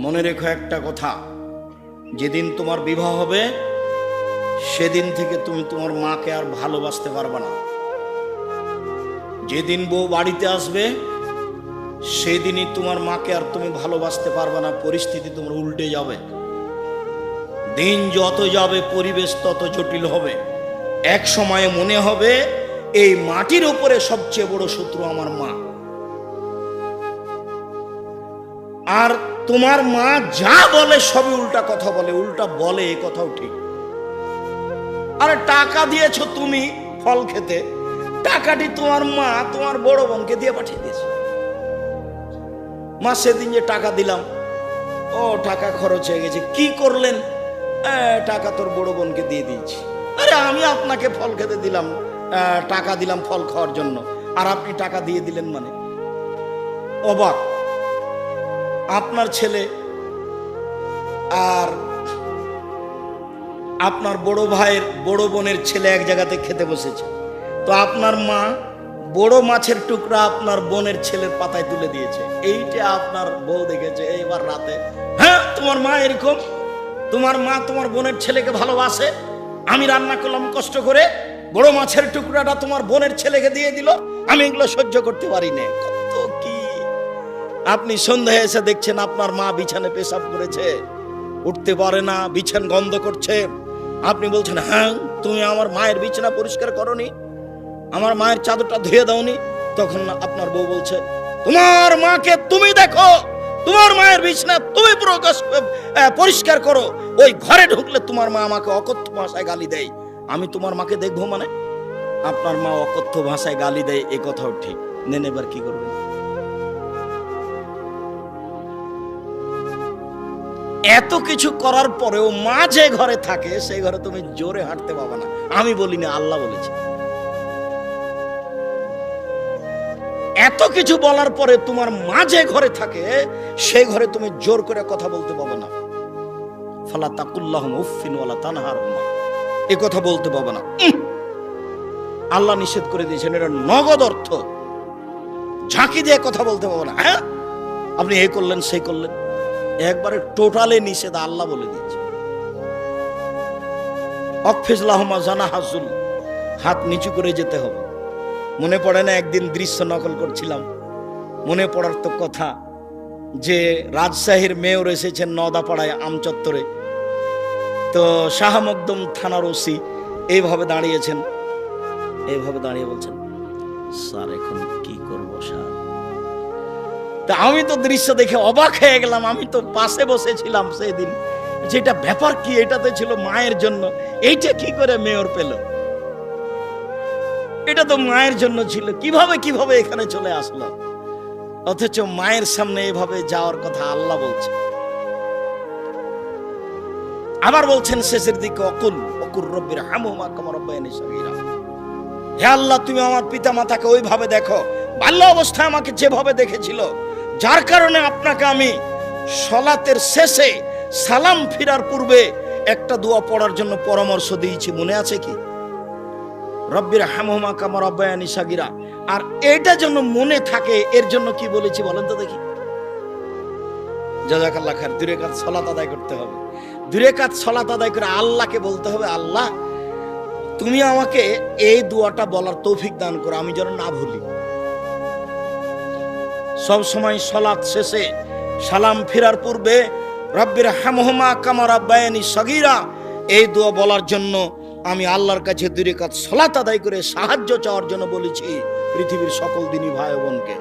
মনে রেখো একটা কথা, যেদিন তোমার বিবাহ হবে সেদিন থেকে তুমি তোমার মাকে আর ভালোবাসতে পারবে না। যেদিন বউ বাড়িতে আসবে সেদিনই তোমার মাকে আর তুমি ভালোবাসতে পারবে না। পরিস্থিতি তোমার উল্টে যাবে। দিন যত যাবে পরিবেশ তত জটিল হবে। এক সময়ে মনে হবে এই মাটির উপরে সবচেয়ে বড় শত্রু আমার মা। আর তোমার মা যা বলে সবই উল্টা কথা বলে, উল্টা বলে, এ কথাও ঠিক। আরে টাকা দিয়েছো তুমি ফল খেতে, টাকাটি তোমার মা তোমার বড় বোনকে দিয়ে পাঠিয়ে দিয়েছে। মা সেদিন যে টাকা দিলাম, ও টাকা খরচ হয়ে গেছে, কি করলেন? টাকা তোর বড় বোনকে দিয়ে দিয়েছি। আরে আমি আপনাকে ফল খেতে দিলাম, টাকা দিলাম ফল খাওয়ার জন্য, আর আপনি টাকা দিয়ে দিলেন মানে? অবাক। আপনার ছেলে আর আপনার বড় ভাইয়ের বড় বোনের ছেলে এক জায়গাতে খেতে বসেছে, তো আপনার মা বড় মাছের টুকরা আপনার বোনের ছেলের পাতায় তুলে দিয়েছে। এইটা আপনার বউ দেখেছে এইবার রাতে, হ্যাঁ তোমার মা এরকম, তোমার মা তোমার বোনের ছেলেকে ভালোবাসে। আমি রান্না করলাম কষ্ট করে, বড় মাছের টুকরাটা তোমার বোনের ছেলেকে দিয়ে দিল, আমি এগুলো সহ্য করতে পারি না। কত কি! আপনি সন্ধ্যায় এসে দেখছেন আপনার মা বিছানে পেশাব করেছে, উঠতে পারে না, বিছান গন্ধ করছে। আপনি বলছেন, হ্যাঁ তুমি আমার মায়ের বিছানা পরিষ্কার করনি, আমার মায়ের চাদরটা ধুয়ে দাওনি। তখন আপনার বউ বলছে, তোমার মাকে তুমি দেখো, তোমার মায়ের বিছানা তুমি পরিষ্কার করো। ওই ঘরে ঢুকলে তোমার মা আমাকে অকথ্য ভাষায় গালি দেয়, আমি তোমার মাকে দেখবো মানে? আপনার মা অকথ্য ভাষায় গালি দেয়, এ কথাও ঠিক। নেন এবার কি করবেন? এত কিছু করার পরেও মা যে ঘরে থাকে সেই ঘরে তুমি জোরে হাঁটতে পাবা না। আমি বলি না, আল্লাহ বলেছে। এত কিছু বলার পরে তোমার মা যে ঘরে থাকে সেই ঘরে তুমি জোর করে কথা বলতে পাবে না। ফালা তাকুল্লাহুম উফফিন ওয়ালা তানহারহুমা, এ কথা বলতে পাবে না। আল্লাহ নিষেধ করে দিয়েছেন, এটা নগদ অর্থ। ঝাঁকি দিয়ে কথা বলতে পাবে না। হ্যাঁ আপনি এ করলেন সেই করলেন, একবারে টোটালে নিষেধ, আল্লাহ বলে দিয়েছে। অকফিজ লাহুমা জানাহাজুল, হাত নিচু করে যেতে হবে। মনে পড়ে না একদিন দৃশ্য নকল করছিলাম, মনে পড়ার তো কথা যে রাজশাহীর মেয়র এসেছেন নদাপাড়ায় আমচত্বরে, তো শাহ মকদুম থানার ওসি এইভাবে দাঁড়িয়েছেন, এইভাবে দাঁড়িয়ে বলছেন, স্যার এখন কি করবো স্যার? তা আমি তো দৃশ্য দেখে অবাক হয়ে গেলাম। আমি তো পাশে বসেছিলাম সেদিন, যেটা ব্যাপার কি, এটাতে ছিল মায়ের জন্য, এইটা কি করে মেয়র পেল? এটা তো মায়ের জন্য ছিল, কিভাবে এখানে চলে আসলো? অথচ মায়ের সামনে এভাবে যাওয়ার কথা আল্লাহ বলছে। আবার বলছেন শেষের দিকে, অকুল রব্বির হামহুমা কামা রাব্বায়ানি সগীরা, হে আল্লাহ তুমি আমার পিতা মাতাকে ওইভাবে দেখো বাল্য অবস্থায় আমাকে যেভাবে দেখেছিল, যার কারণে আপনাকে আমি সালাতের শেষে সালাম ফিরার পূর্বে একটা দোয়া পড়ার জন্য পরামর্শ দিয়েছি, মনে আছে কি? রব্বির হামহুমা কামা রাব্বায়ানি সগীরা। আর এটা যেন মনে থাকে, এর জন্য কি বলেছি বলেন তো দেখি? জাযাকাল্লাহ খায়ের। 2 রাকাত সালাত আদায় করতে হবে। 2 রাকাত সালাত আদায় করে আল্লাহকে বলতে হবে, আল্লাহ তুমি আমাকে এই দোয়াটা বলার তৌফিক দান করো, আমি যেন না ভুলি। সব সময় সালাত শেষে সালাম ফেরার পূর্বে রব্বির হামহুমা কামা রাব্বায়ানি সগীরা এই দোয়া বলার জন্য আমি আল্লাহর কাছে 2 রাকাত সালাত আদায় করে সাহায্য চাওয়ার জন্য বলেছি পৃথিবীর সকল দিনী ভাই বোনকে।